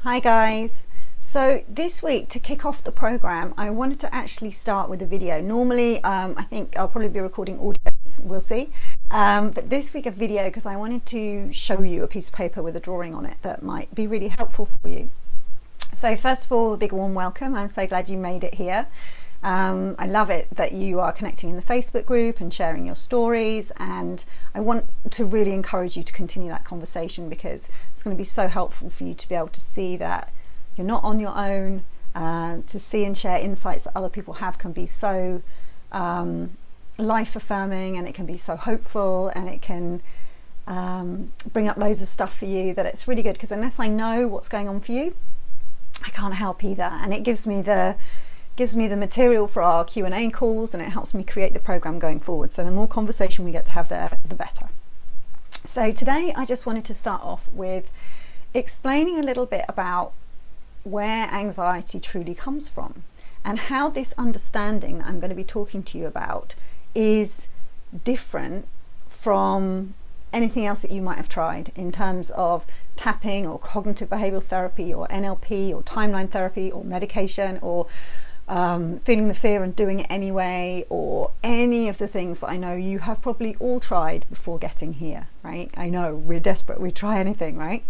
Hi guys. So this week, to kick off the program, I wanted to actually start with a video. Normally I think I'll probably be recording audios, we'll see, but this week a video because I wanted to show you a piece of paper with a drawing on it that might be really helpful for you. So first of all, a big warm welcome. I'm so glad you made it here. I love it that you are connecting in the Facebook group and sharing your stories, and I want to really encourage you to continue that conversation because it's going to be so helpful for you to be able to see that you're not on your own. To see and share insights that other people have can be so life affirming, and it can be so hopeful, and it can bring up loads of stuff for you that it's really good, because unless I know what's going on for you, I can't help either. And it gives me the material for our Q&A calls, and it helps me create the program going forward. So the more conversation we get to have there, the better. So today I just wanted to start off with explaining a little bit about where anxiety truly comes from, and how this understanding that I'm going to be talking to you about is different from anything else that you might have tried in terms of tapping or cognitive behavioral therapy or NLP or timeline therapy or medication or feeling the fear and doing it anyway, or any of the things that I know you have probably all tried before getting here, right? I know we're desperate, we try anything, right,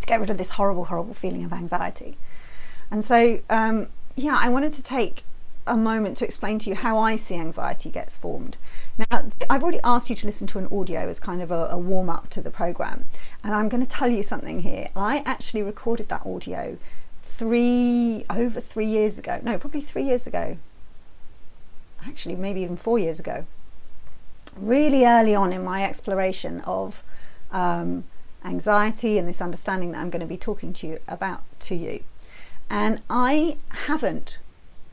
to get rid of this horrible feeling of anxiety. And so yeah, I wanted to take a moment to explain to you how I see anxiety gets formed. Now, I've already asked you to listen to an audio as kind of a warm-up to the program, and I'm going to tell you something here. I actually recorded that audio over 3 years ago. No, probably 3 years ago. Actually, maybe even 4 years ago. Really early on in my exploration of anxiety and this understanding that I'm going to be talking to you about to you. And I haven't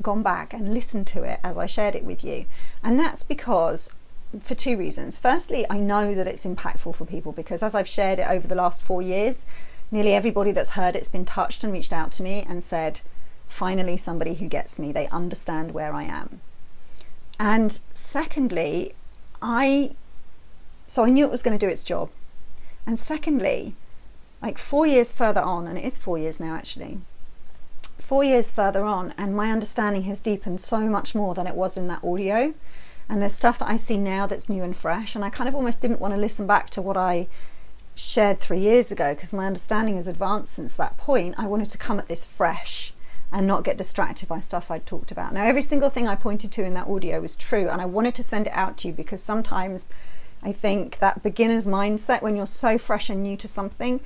gone back and listened to it as I shared it with you. And that's because, for two reasons. Firstly, I know that it's impactful for people because as I've shared it over the last 4 years, nearly everybody that's heard it's been touched and reached out to me and said, finally somebody who gets me, they understand where I am. And secondly, so I knew it was going to do its job. And secondly, like 4 years further on, and it is 4 years now actually, 4 years further on, and my understanding has deepened so much more than it was in that audio. And there's stuff that I see now that's new and fresh, and I kind of almost didn't want to listen back to what I shared 3 years ago because my understanding has advanced since that point. I wanted to come at this fresh and not get distracted by stuff I'd talked about. Now, every single thing I pointed to in that audio was true, and I wanted to send it out to you because sometimes I think that beginner's mindset, when you're so fresh and new to something,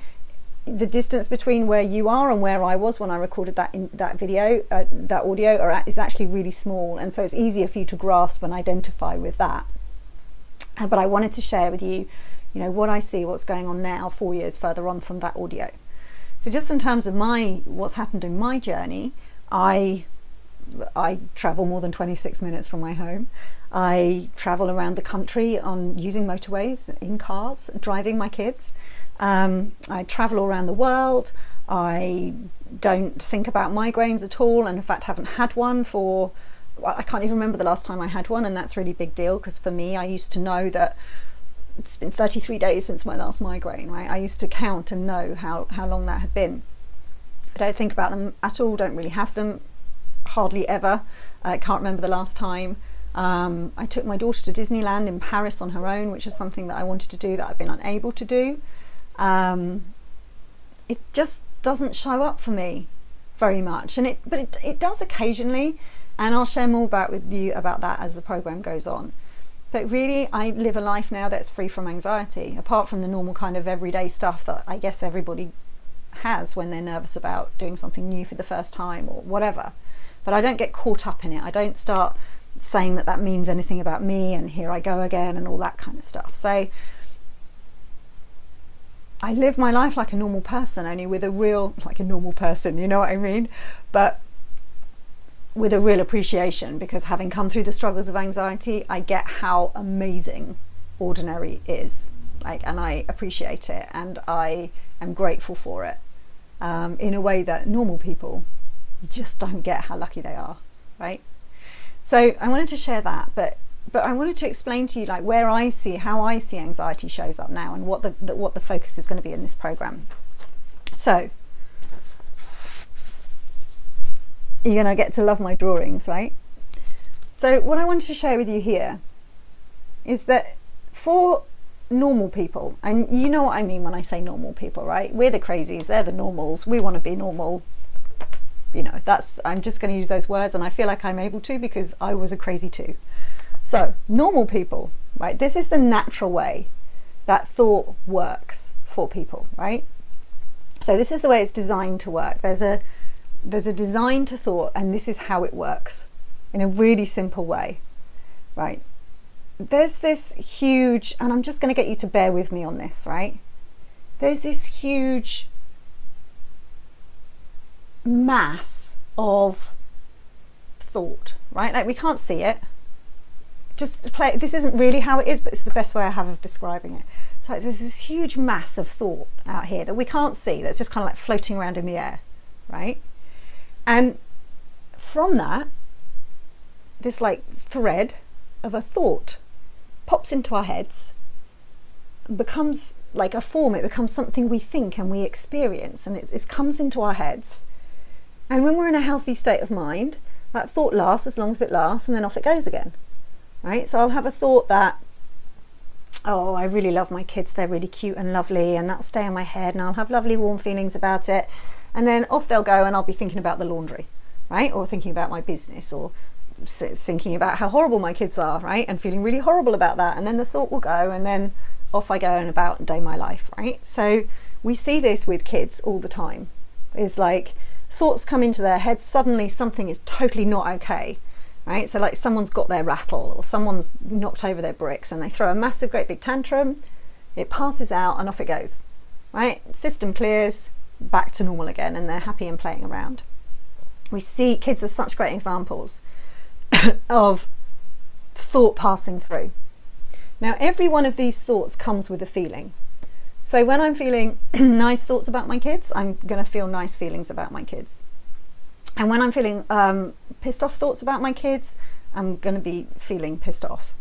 the distance between where you are and where I was when I recorded that video, that audio, is actually really small, and so it's easier for you to grasp and identify with that. But I wanted to share with you, what I see, what's going on now 4 years further on from that audio. So just in terms of what's happened in my journey, I travel more than 26 minutes from my home. I travel around the country using motorways, in cars, driving my kids. I travel all around the world. I don't think about migraines at all, and in fact haven't had one I can't even remember the last time I had one, and that's a really big deal because for me, I used to know that it's been 33 days since my last migraine, right? I used to count and know how long that had been. I don't think about them at all, don't really have them, hardly ever. I can't remember the last time. I took my daughter to Disneyland in Paris on her own, which is something that I wanted to do that I've been unable to do. It just doesn't show up for me very much, but it does occasionally, and I'll share more with you about that as the program goes on. But really, I live a life now that's free from anxiety, apart from the normal kind of everyday stuff that I guess everybody has when they're nervous about doing something new for the first time or whatever. But I don't get caught up in it. I don't start saying that means anything about me and here I go again and all that kind of stuff. So I live my life like a normal person, only with like a normal person, you know what I mean? But with a real appreciation, because having come through the struggles of anxiety, I get how amazing ordinary is, and I appreciate it, and I am grateful for it in a way that normal people just don't get how lucky they are, right? So I wanted to share that, but I wanted to explain to you how I see anxiety shows up now, and what the focus is going to be in this program. So you're going to get to love my drawings, right? So what I wanted to share with you here is that for normal people, and you know what I mean when I say normal people, right? We're the crazies, they're the normals, we want to be normal. You know, I'm just going to use those words, and I feel like I'm able to because I was a crazy too. So normal people, right? This is the natural way that thought works for people, right? So this is the way it's designed to work. There's a design to thought, and this is how it works in a really simple way, right? There's this huge, and I'm just going to get you to bear with me on this, right? There's this huge mass of thought, right? Like we can't see it. Just play, this isn't really how it is, but it's the best way I have of describing it. So there's this huge mass of thought out here that we can't see, that's just kind of like floating around in the air, right? And from that, this like thread of a thought pops into our heads, becomes like a form, it becomes something we think and we experience, and it comes into our heads. And when we're in a healthy state of mind, that thought lasts as long as it lasts, and then off it goes again, right? So I'll have a thought that, oh, I really love my kids, they're really cute and lovely, and that'll stay in my head, and I'll have lovely warm feelings about it, and then off they'll go, and I'll be thinking about the laundry, right? Or thinking about my business, or thinking about how horrible my kids are, right? And feeling really horrible about that, and then the thought will go, and then off I go and about and day my life, right? So we see this with kids all the time. It's like thoughts come into their heads, suddenly something is totally not okay, right? So like someone's got their rattle, or someone's knocked over their bricks, and they throw a massive great big tantrum, it passes out, and off it goes, right? System clears, back to normal again, and they're happy and playing around. We see kids are such great examples of thought passing through. Now every one of these thoughts comes with a feeling. So when I'm feeling nice thoughts about my kids, I'm going to feel nice feelings about my kids. And when I'm feeling pissed off thoughts about my kids, I'm going to be feeling pissed off.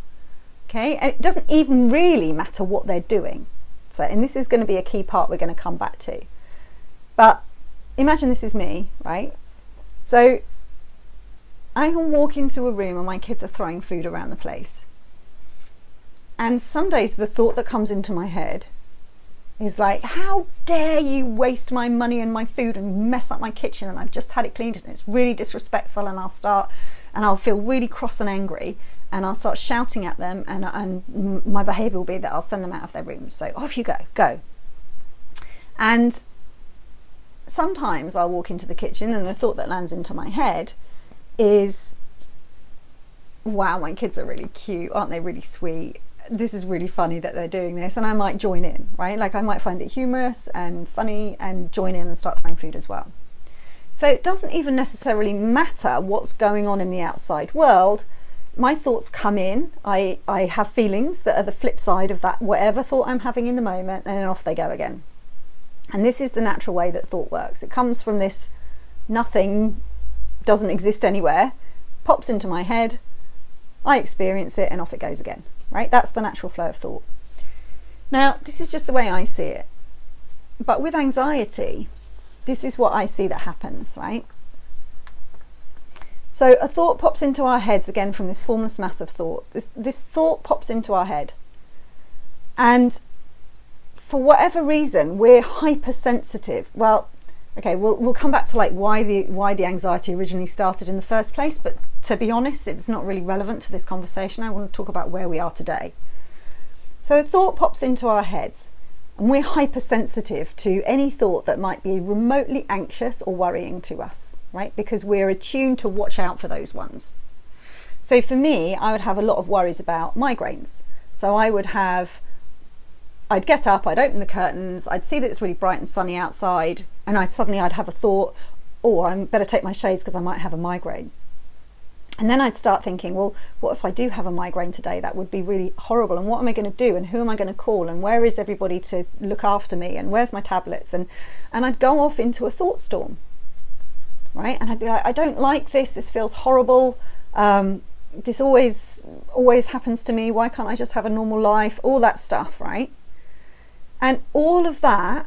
Okay, and it doesn't even really matter what they're doing. So, and this is going to be a key part we're going to come back to. But imagine this is me, right? So I can walk into a room and my kids are throwing food around the place. And some days the thought that comes into my head is like, how dare you waste my money and my food and mess up my kitchen, and I've just had it cleaned and it's really disrespectful, and I'll feel really cross and angry, and I'll start shouting at them, and my behaviour will be that I'll send them out of their rooms. So off you go. And sometimes I'll walk into the kitchen and the thought that lands into my head is, wow, my kids are really cute, aren't they really sweet? This is really funny that they're doing this, and I might join in, right? Like I might find it humorous and funny and join in and start throwing food as well. So it doesn't even necessarily matter what's going on in the outside world. My thoughts come in, I have feelings that are the flip side of that, whatever thought I'm having in the moment, and then off they go again. And this is the natural way that thought works. It comes from this nothing, doesn't exist anywhere, pops into my head, I experience it, and off it goes again. Right? That's the natural flow of thought. Now, this is just the way I see it. But with anxiety, this is what I see that happens, right? So a thought pops into our heads again from this formless mass of thought. This thought pops into our head. And for whatever reason, we're hypersensitive. Well, okay, we'll come back to like why the anxiety originally started in the first place, but to be honest, it's not really relevant to this conversation. I want to talk about where we are today. So a thought pops into our heads, and we're hypersensitive to any thought that might be remotely anxious or worrying to us, right? Because we're attuned to watch out for those ones. So for me, I would have a lot of worries about migraines. So I'd get up, I'd open the curtains, I'd see that it's really bright and sunny outside, and I'd have a thought, oh, I better take my shades because I might have a migraine. And then I'd start thinking, well, what if I do have a migraine today? That would be really horrible. And what am I going to do? And who am I going to call? And where is everybody to look after me? And where's my tablets? And I'd go off into a thought storm, right? And I'd be like, I don't like this. This feels horrible. This always happens to me. Why can't I just have a normal life? All that stuff, right? And all of that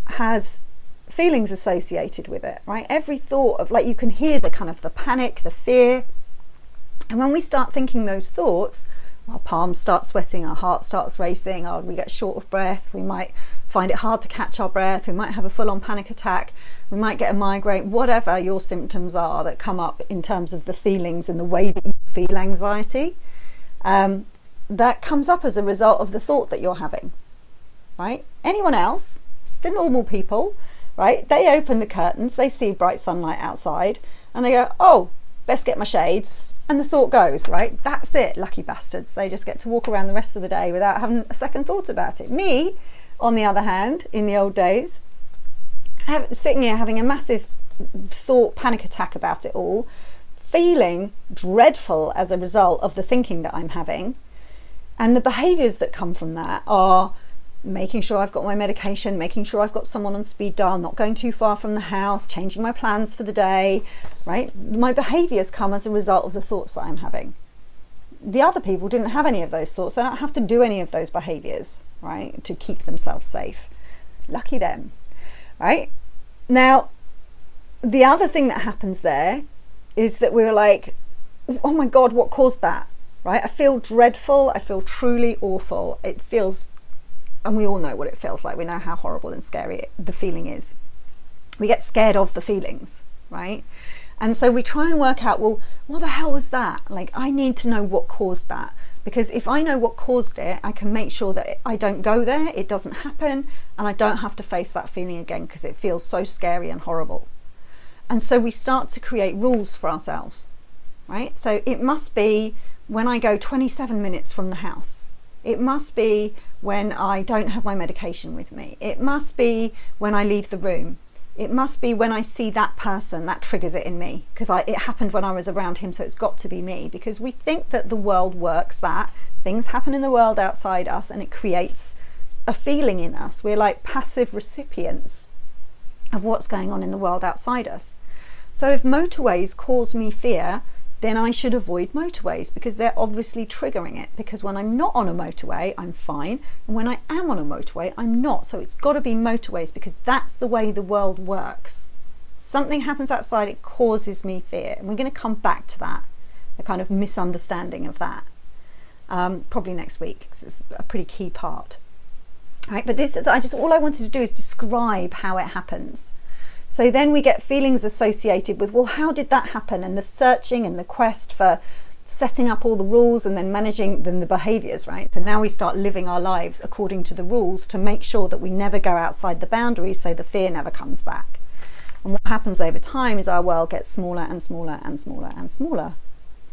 has feelings associated with it, right? Every thought of, like, you can hear the kind of the panic, the fear. And when we start thinking those thoughts, our palms start sweating, our heart starts racing, or we get short of breath, we might find it hard to catch our breath, we might have a full-on panic attack, we might get a migraine, whatever your symptoms are that come up in terms of the feelings and the way that you feel anxiety, that comes up as a result of the thought that you're having, right? Anyone else, the normal people, right, they open the curtains, they see bright sunlight outside, and they go, oh, best get my shades. And the thought goes, right? That's it, lucky bastards. They just get to walk around the rest of the day without having a second thought about it. Me, on the other hand, in the old days, sitting here having a massive thought panic attack about it all, feeling dreadful as a result of the thinking that I'm having. And the behaviours that come from that are making sure I've got my medication, making sure I've got someone on speed dial, not going too far from the house, changing my plans for the day, right? My behaviours come as a result of the thoughts that I'm having. The other people didn't have any of those thoughts. They don't have to do any of those behaviours, right, to keep themselves safe. Lucky them, right? Now, the other thing that happens there is that we're like, oh my God, what caused that, right? I feel dreadful. I feel truly awful. It feels, and we all know what it feels like. We know how horrible and scary the feeling is. We get scared of the feelings, right? And so we try and work out, well, what the hell was that? Like, I need to know what caused that. Because if I know what caused it, I can make sure that I don't go there, it doesn't happen, and I don't have to face that feeling again because it feels so scary and horrible. And so we start to create rules for ourselves, right? So it must be when I go 27 minutes from the house. It must be when I don't have my medication with me. It must be when I leave the room. It must be when I see that person, that triggers it in me, because it happened when I was around him, so it's got to be me. Because we think that the world works, that things happen in the world outside us and it creates a feeling in us. We're like passive recipients of what's going on in the world outside us. So if motorways cause me fear, then I should avoid motorways because they're obviously triggering it. Because when I'm not on a motorway, I'm fine. And when I am on a motorway, I'm not. So it's got to be motorways because that's the way the world works. Something happens outside, it causes me fear. And we're going to come back to that, a kind of misunderstanding of that, probably next week, because it's a pretty key part. All right, but this is, all I wanted to do is describe how it happens. So then we get feelings associated with, well, how did that happen? And the searching and the quest for setting up all the rules and then managing the behaviours, right? So now we start living our lives according to the rules to make sure that we never go outside the boundaries so the fear never comes back. And what happens over time is our world gets smaller and smaller and smaller and smaller,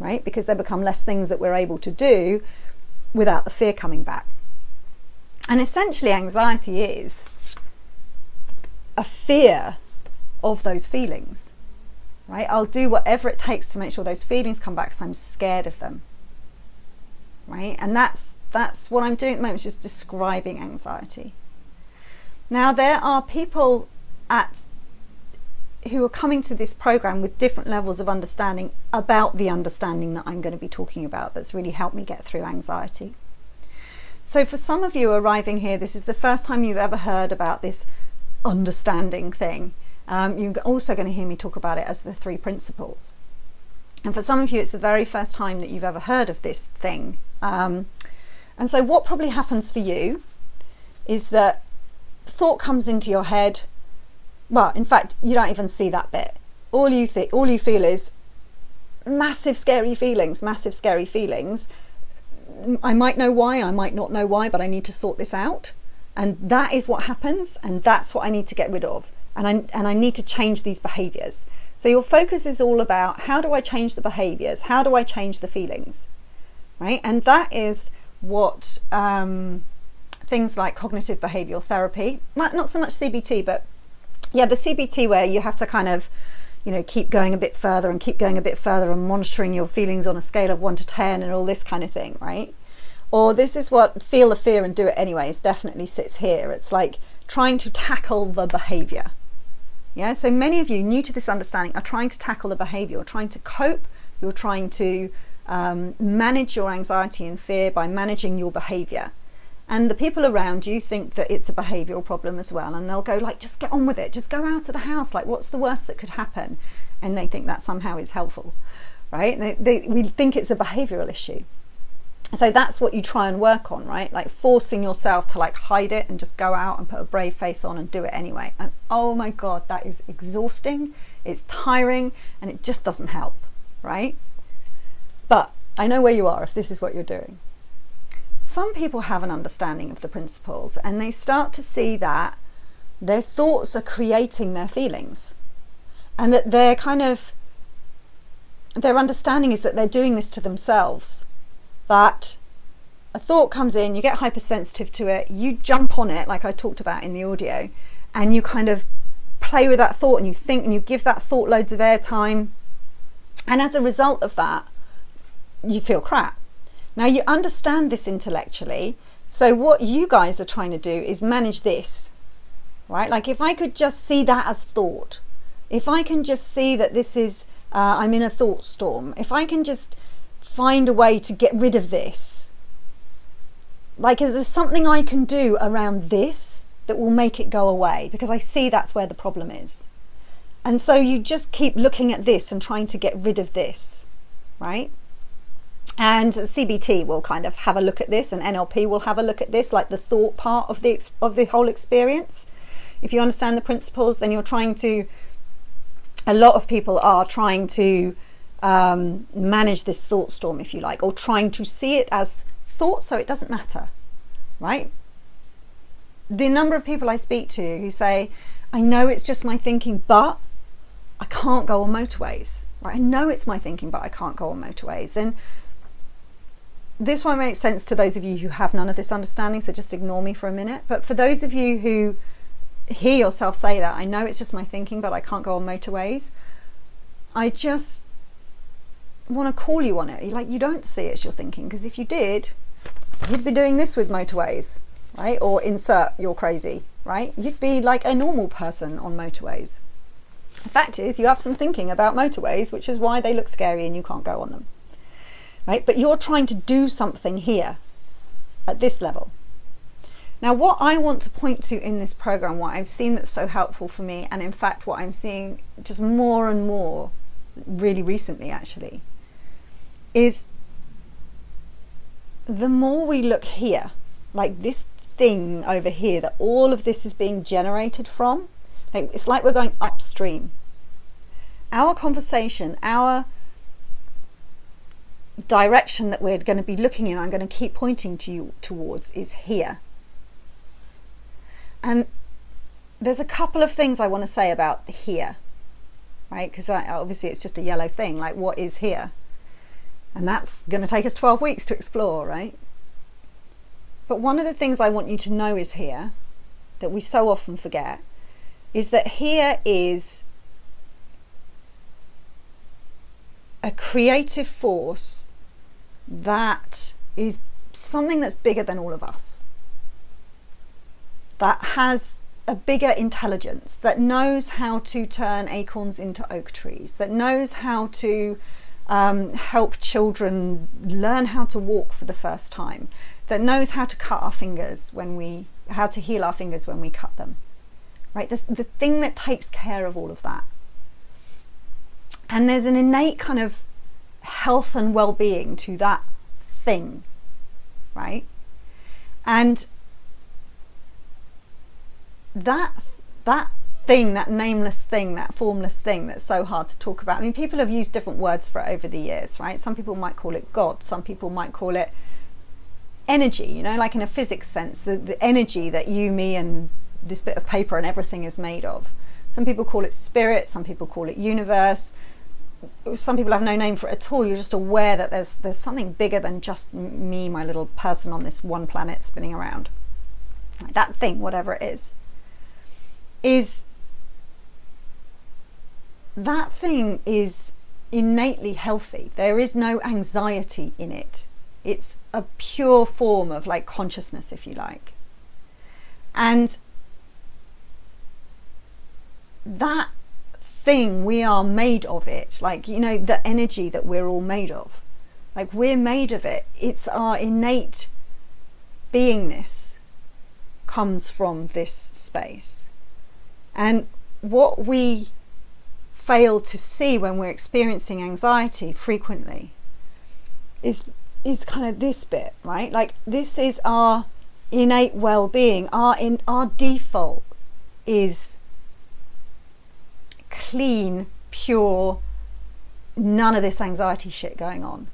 right? Because there become less things that we're able to do without the fear coming back. And essentially anxiety is a fear of those feelings, right? I'll do whatever it takes to make sure those feelings come back because I'm scared of them, right? And that's what I'm doing at the moment, is just describing anxiety. Now there are people who are coming to this program with different levels of understanding about the understanding that I'm going to be talking about that's really helped me get through anxiety. So for some of you arriving here, this is the first time you've ever heard about this understanding thing. You're also going to hear me talk about it as the 3 principles. And for some of you, it's the very first time that you've ever heard of this thing. And so what probably happens for you is that thought comes into your head. Well, in fact, you don't even see that bit. All you feel is massive scary feelings, massive scary feelings. I might know why, I might not know why, but I need to sort this out. And that is what happens, and that's what I need to get rid of. And I need to change these behaviours. So your focus is all about, how do I change the behaviours? How do I change the feelings? Right? And that is what things like cognitive behavioural therapy, not so much CBT, but yeah, the CBT where you have to kind of, you know, keep going a bit further and keep going a bit further and monitoring your feelings on a scale of 1 to 10 and all this kind of thing, right? Or this is what feel the fear and do it anyways definitely sits here. It's like trying to tackle the behaviour. Yeah, so many of you new to this understanding are trying to tackle the behaviour, you're trying to cope, you're trying to manage your anxiety and fear by managing your behaviour. And the people around you think that it's a behavioural problem as well, and they'll go like, just get on with it, just go out of the house, like what's the worst that could happen? And they think that somehow is helpful, right? We think it's a behavioural issue. So that's what you try and work on, right? Like forcing yourself to like hide it and just go out and put a brave face on and do it anyway. And oh my God, that is exhausting, it's tiring, and it just doesn't help, right? But I know where you are if this is what you're doing. Some people have an understanding of the principles, and they start to see that their thoughts are creating their feelings, and that their understanding is that they're doing this to themselves. That a thought comes in, you get hypersensitive to it, you jump on it like I talked about in the audio, and you kind of play with that thought and you think and you give that thought loads of airtime, and as a result of that you feel crap. Now you understand this intellectually, so what you guys are trying to do is manage this, right? Like if I could just see that as thought, if I can just see that this is I'm in a thought storm, if I can just find a way to get rid of this, like is there something I can do around this that will make it go away, because I see that's where the problem is. And so you just keep looking at this and trying to get rid of this, right? And CBT will kind of have a look at this, and NLP will have a look at this, like the thought part of the whole experience. If you understand the principles, then you're trying to, a lot of people are trying to manage this thought storm, if you like, or trying to see it as thought so it doesn't matter, right? The number of people I speak to who say, I know it's just my thinking, but I can't go on motorways, right? I know it's my thinking, but I can't go on motorways. And this won't make sense to those of you who have none of this understanding, so just ignore me for a minute. But for those of you who hear yourself say that, I know it's just my thinking, but I can't go on motorways, I just want to call you on it. Like, you don't see it as your thinking, because if you did, you'd be doing this with motorways, right? Or insert you're crazy, right? You'd be like a normal person on motorways. The fact is, you have some thinking about motorways, which is why they look scary and you can't go on them, right? But you're trying to do something here at this level. Now, what I want to point to in this program, what I've seen that's so helpful for me, and in fact what I'm seeing just more and more really recently actually, is the more we look here, like this thing over here that all of this is being generated from, like it's like we're going upstream. Our conversation, our direction that we're going to be looking in, I'm going to keep pointing to you towards, is here. And there's a couple of things I want to say about here, right? Because obviously it's just a yellow thing, like what is here? And that's going to take us 12 weeks to explore, right? But one of the things I want you to know is here, that we so often forget, is that here is a creative force that is something that's bigger than all of us, that has a bigger intelligence, that knows how to turn acorns into oak trees, that knows how to help children learn how to walk for the first time, that knows how to cut our fingers how to heal our fingers when we cut them, right? The thing that takes care of all of that. And there's an innate kind of health and well-being to that thing, right? And that thing, that nameless thing, that formless thing that's so hard to talk about. I mean, people have used different words for it over the years, right? Some people might call it God, some people might call it energy, you know, like in a physics sense, the energy that you, me, and this bit of paper and everything is made of. Some people call it spirit, some people call it universe, some people have no name for it at all. You're just aware that there's something bigger than just me, my little person on this one planet spinning around. Like that thing, whatever it is that thing is innately healthy. There is no anxiety in it. It's a pure form of like consciousness, if you like. And that thing, we are made of it. Like, you know, the energy that we're all made of. Like, we're made of it. It's our innate beingness comes from this space. And what we fail to see when we're experiencing anxiety frequently is kind of this bit, right? Like, this is our innate well-being. Our default is clean, pure, none of this anxiety shit going on.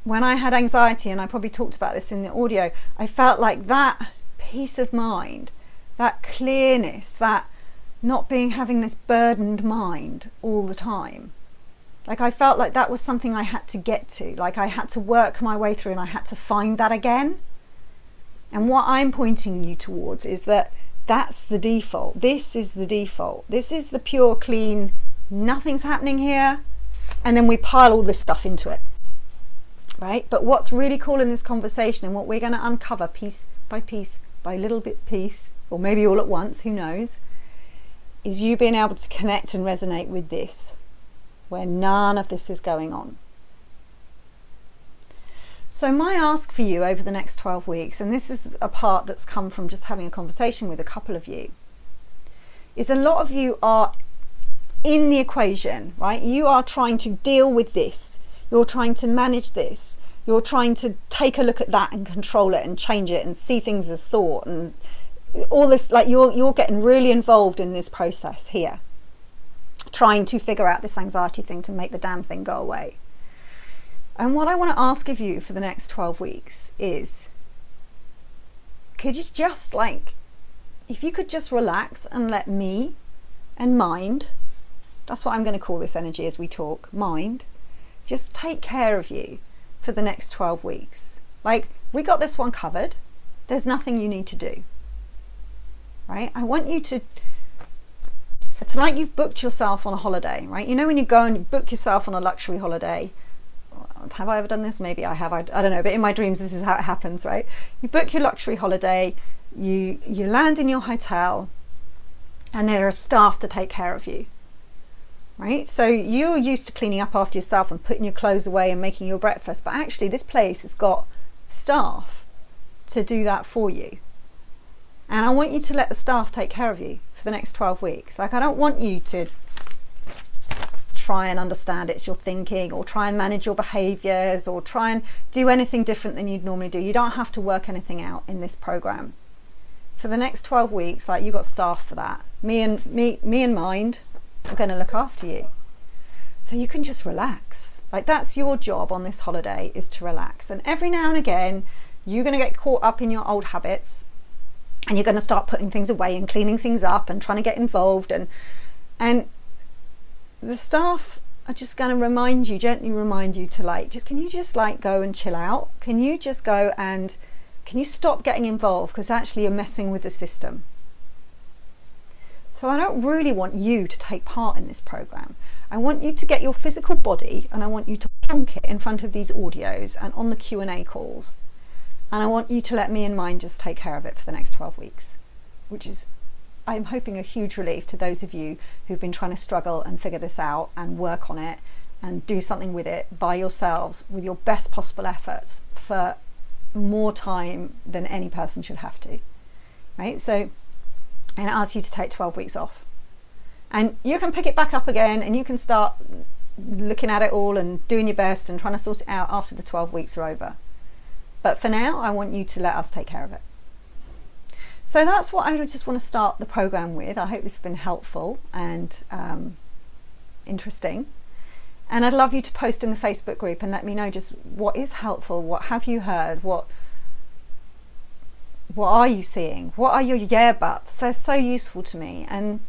When I had anxiety, and I probably talked about this in the audio, I felt like that peace of mind, that clearness, that not having this burdened mind all the time. Like, I felt like that was something I had to get to, like I had to work my way through, and I had to find that again. And what I'm pointing you towards is that that's the default. This is the default. This is the pure, clean, nothing's happening here, and then we pile all this stuff into it, right? But what's really cool in this conversation, and what we're going to uncover piece by piece, by little bit piece, or maybe all at once, who knows, is you being able to connect and resonate with this, where none of this is going on. So my ask for you over the next 12 weeks, and this is a part that's come from just having a conversation with a couple of you, is a lot of you are in the equation, right? You are trying to deal with this. You're trying to manage this. You're trying to take a look at that and control it and change it and see things as thought and all this. Like, you're getting really involved in this process here, trying to figure out this anxiety thing to make the damn thing go away. And what I want to ask of you for the next 12 weeks is, could you just, like, if you could just relax and let me and mind, that's what I'm going to call this energy as we talk, mind, just take care of you for the next 12 weeks. Like, we got this one covered. There's nothing you need to do, right? I want you to, it's like you've booked yourself on a holiday, right? You know, when you go and book yourself on a luxury holiday, have I ever done this? Maybe I have, I don't know, but in my dreams this is how it happens, right? You book your luxury holiday, you land in your hotel, and there are staff to take care of you, right? So you're used to cleaning up after yourself and putting your clothes away and making your breakfast, but actually this place has got staff to do that for you. And I want you to let the staff take care of you for the next 12 weeks. Like, I don't want you to try and understand it's your thinking, or try and manage your behaviors, or try and do anything different than you'd normally do. You don't have to work anything out in this program. For the next 12 weeks, like, you've got staff for that. Me and mind are going to look after you. So you can just relax. Like, that's your job on this holiday, is to relax. And every now and again, you're going to get caught up in your old habits, and you're going to start putting things away and cleaning things up and trying to get involved, and the staff are just going to gently remind you to, like, can you just, like, go and chill out? Can you just go and can you stop getting involved, because actually you're messing with the system. So I don't really want you to take part in this program. I want you to get your physical body, and I want you to plonk it in front of these audios and on the Q&A calls, and I want you to let me and mine just take care of it for the next 12 weeks, which is, I'm hoping, a huge relief to those of you who've been trying to struggle and figure this out and work on it and do something with it by yourselves with your best possible efforts for more time than any person should have to, right? So, and I ask you to take 12 weeks off, and you can pick it back up again, and you can start looking at it all and doing your best and trying to sort it out after the 12 weeks are over. But for now, I want you to let us take care of it. So that's what I just want to start the program with. I hope this has been helpful and interesting. And I'd love you to post in the Facebook group and let me know just what is helpful, what have you heard, what are you seeing, what are your yeah buts. They're so useful to me. And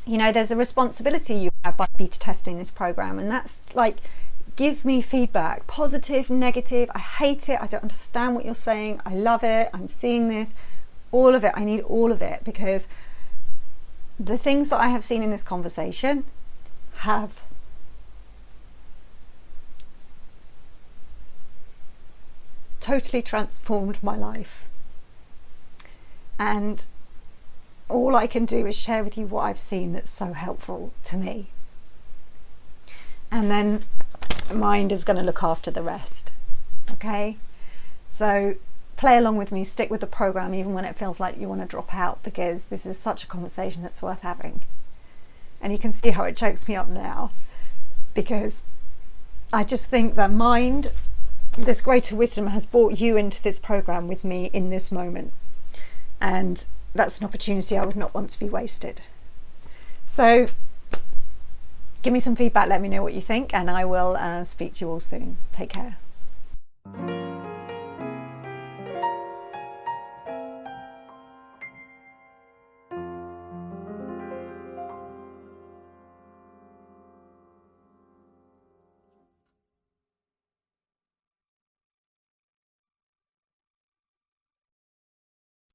you know, there's a responsibility you have by beta testing this program, and that's, like, give me feedback, positive, negative. I hate it, I don't understand what you're saying, I love it, I'm seeing this. All of it. I need all of it, because the things that I have seen in this conversation have totally transformed my life. And all I can do is share with you what I've seen that's so helpful to me. And then mind is going to look after the rest. Okay? So play along with me, stick with the program even when it feels like you want to drop out, because this is such a conversation that's worth having. And you can see how it chokes me up now, because I just think that mind, this greater wisdom, has brought you into this program with me in this moment, and that's an opportunity I would not want to be wasted. So give me some feedback, let me know what you think, and I will speak to you all soon. Take care.